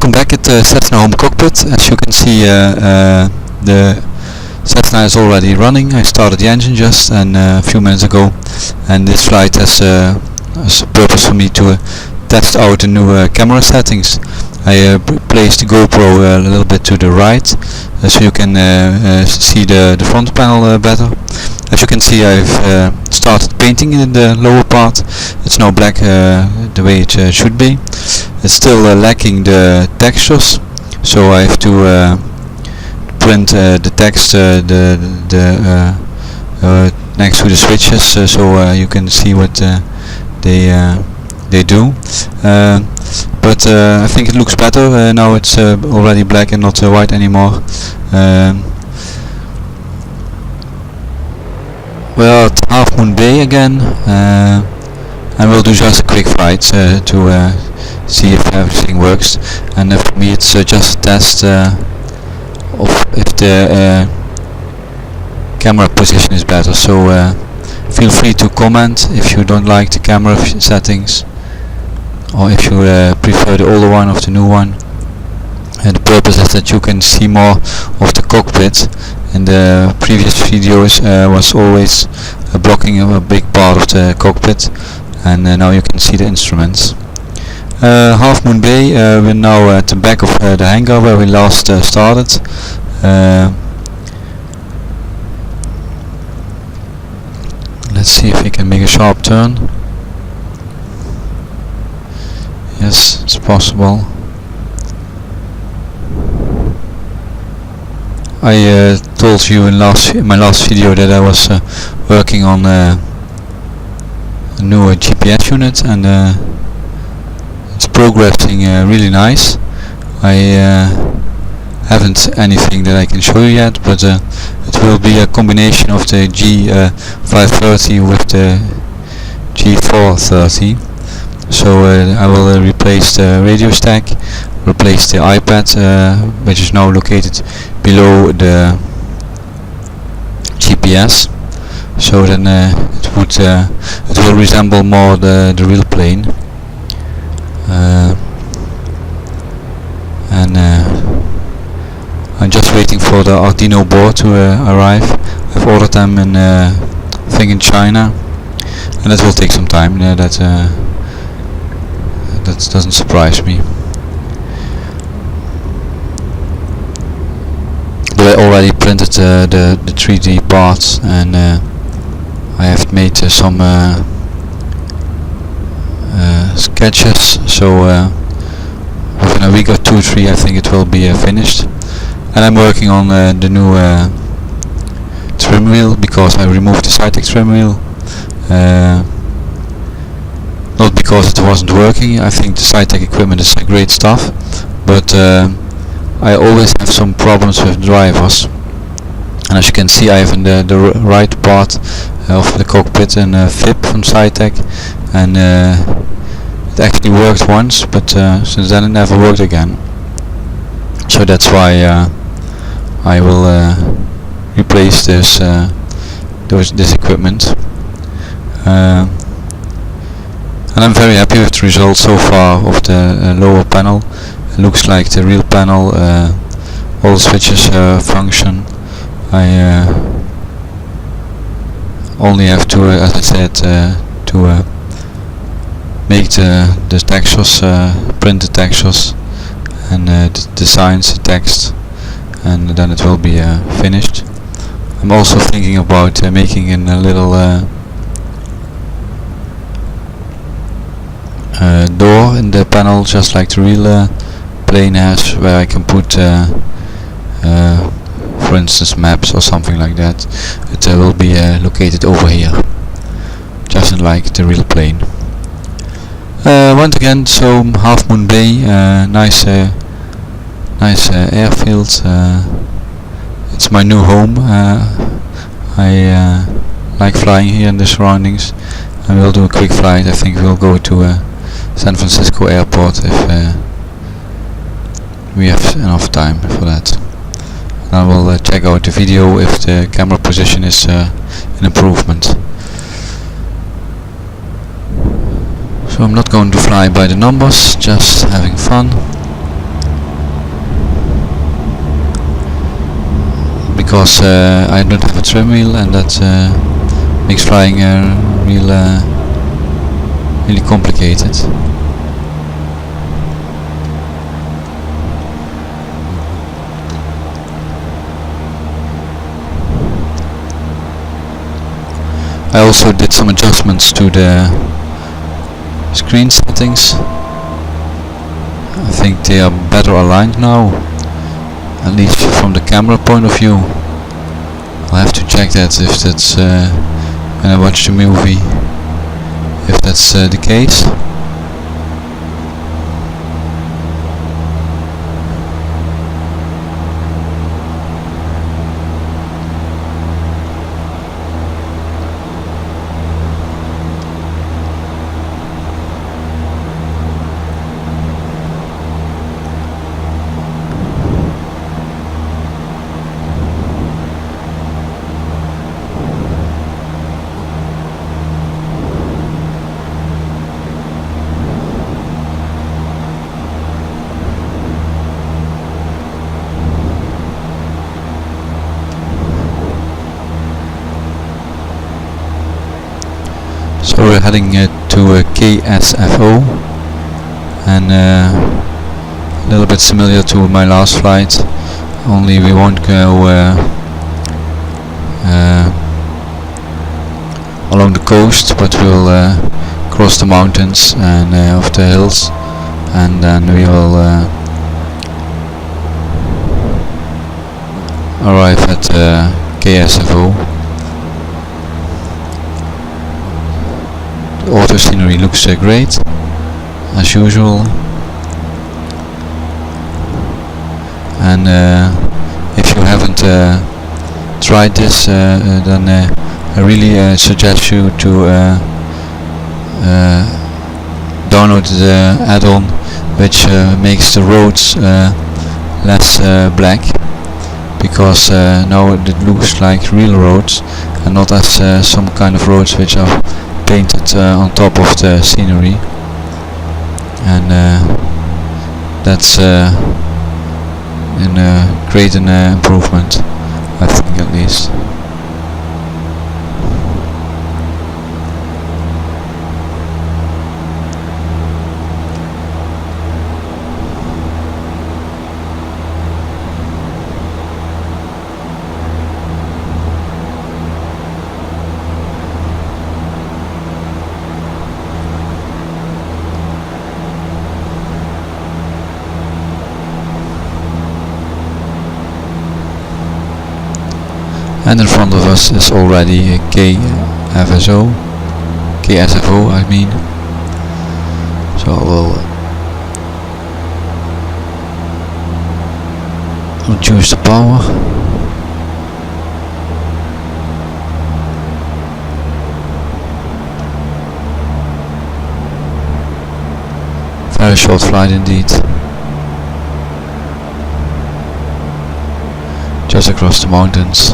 Welcome back at the Cessna home cockpit. As you can see, the Cessna is already running. I started the engine just a few minutes ago, and this flight has a purpose for me to test out the new camera settings. I placed the GoPro a little bit to the right, so you can see the front panel better. As you can see, I've started painting in the lower part. It's now black the way it should be. It's still lacking the textures, so I have to print the text next to the switches, so you can see what they do. But I think it looks better. Now it's already black and not white anymore. We're at Half Moon Bay again, and we'll do just a quick flight to see if everything works. And for me it's just a test of if the camera position is better. So feel free to comment if you don't like the camera settings, or if you prefer the older one or the new one. And the purpose is that you can see more of the cockpit. In the previous videos was always blocking a big part of the cockpit, and now you can see the instruments. Half Moon Bay, we're now at the back of the hangar where we last started. Let's see if we can make a sharp turn. Yes, it's possible. I told you in my last video that I was working on a new GPS unit, and it's progressing really nice. I haven't anything that I can show you yet, but it will be a combination of the G530 with the G430. So I will replace the radio stack, replace the iPad, which is now located below the GPS. So then it will resemble more the real plane. And I'm just waiting for the Arduino board to arrive. I've ordered them in I think in China, and that will take some time. That doesn't surprise me. But I already printed the 3D parts, and I have made some sketches, so within a week or 2-3 I think it will be finished. And I'm working on the new trim wheel, because I removed the Cytec trim wheel. Not because it wasn't working. I think the Cytec equipment is great stuff, but I always have some problems with drivers. And as you can see, I have in the right part of the cockpit a FIP from Cytec, and it actually worked once, but since then it never worked again. So that's why I will replace this equipment. And I'm very happy with the results so far of the lower panel. It looks like the real panel. All the switches function. I only have to, as I said, to make the textures, print the textures, and the signs, the text, and then it will be finished. I'm also thinking about making a little door in the panel, just like the real plane has, where I can put for instance maps or something like that. It will be located over here, just like the real plane. Once again, so Half Moon Bay, nice airfield. It's my new home. I like flying here in the surroundings, and we'll do a quick flight. I think we'll go to San Francisco airport if we have enough time for that. And I will check out the video if the camera position is an improvement. So I'm not going to fly by the numbers, just having fun. because I don't have a trim wheel, and that makes flying really complicated. I also did some adjustments to the screen settings. I think they are better aligned now, at least from the camera point of view. I'll have to check that if that's when I watch the movie, if that's the case. So we're heading to KSFO, and a little bit similar to my last flight, only we won't go along the coast, but we'll cross the mountains and off the hills, and then we will arrive at KSFO. The auto scenery looks great, as usual, and if you haven't tried this, then I really suggest you to download the add-on, which makes the roads less black, because now it looks like real roads and not as some kind of roads which are painted on top of the scenery, and that's great improvement, I think, at least. And in front of us is already KSFO, I mean. So we'll reduce the power. Very short flight indeed. Just across the mountains.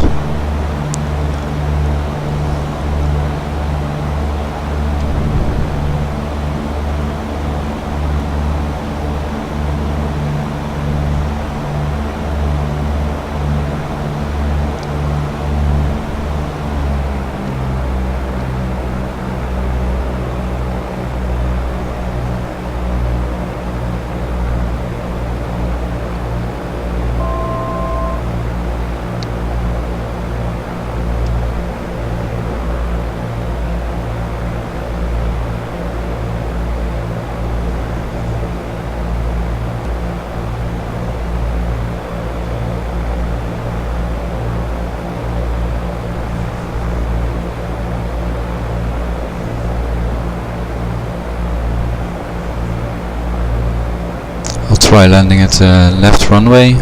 Try landing at the left runway.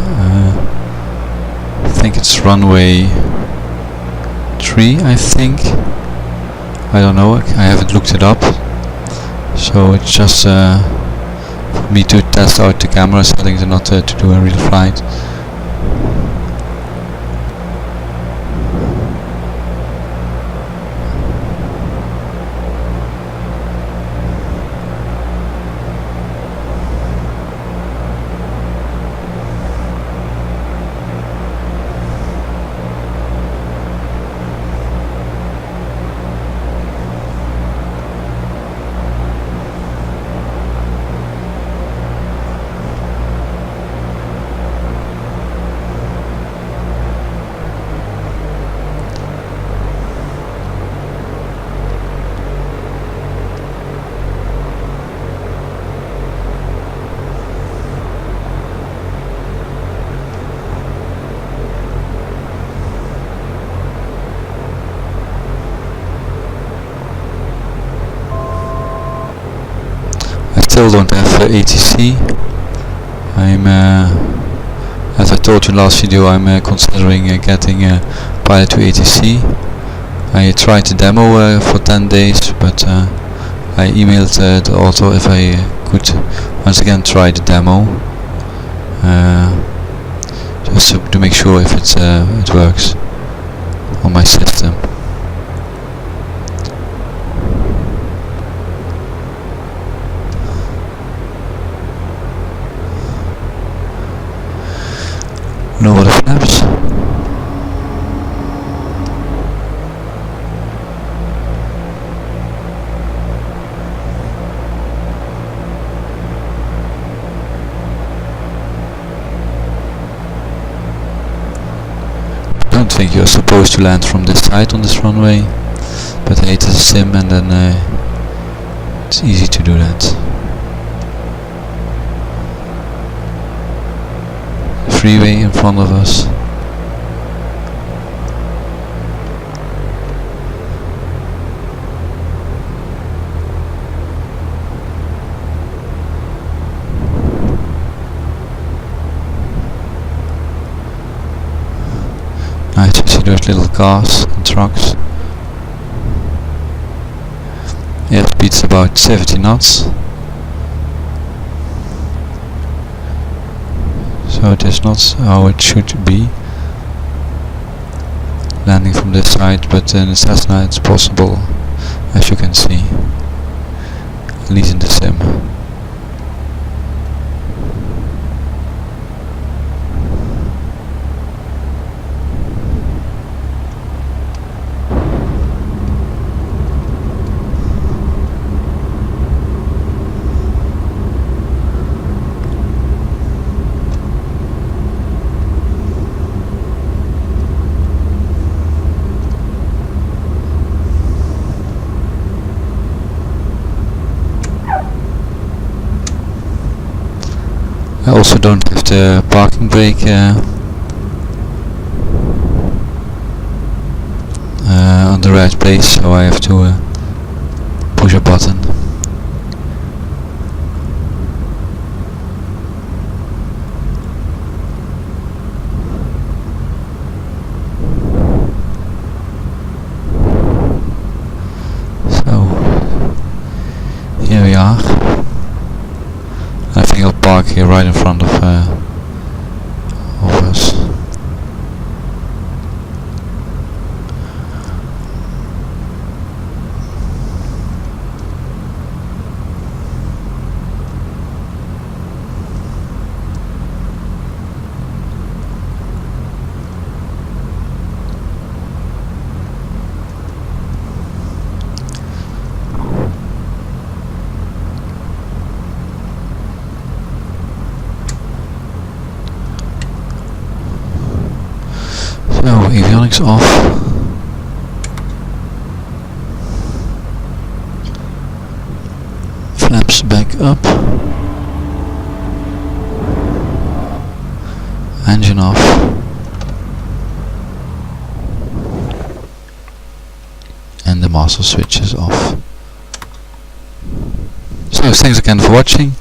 I think it's runway 3, I think. I don't know, I haven't looked it up. So it's just for me to test out the camera settings and not to do a real flight. still don't have ATC. I'm, as I told you in last video, I'm considering getting pilot to ATC. I tried the demo for 10 days, but I emailed the author if I could once again try the demo, just to make sure if it works on my system. Lower the flaps. I don't think you're supposed to land from this side on this runway, but hey, it is a sim, and then it's easy to do that. Freeway in front of us. Nice to see those little cars and trucks. Airspeed's about 70 knots. So it is not how it should be, landing from this side, but in the Cessna it's possible, as you can see, at least in the sim. I also don't have the parking brake on the right place, so I have to push a button. So here we are. I think I'll park here right in front of us. So, avionics off. Flaps back up. Engine off. And the master switch is off. So, thanks again for watching.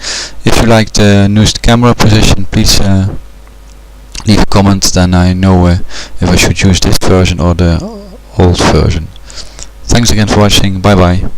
If you like the newest camera position, please leave a comment, then I know if I should use this version or the old version. Thanks again for watching, bye bye.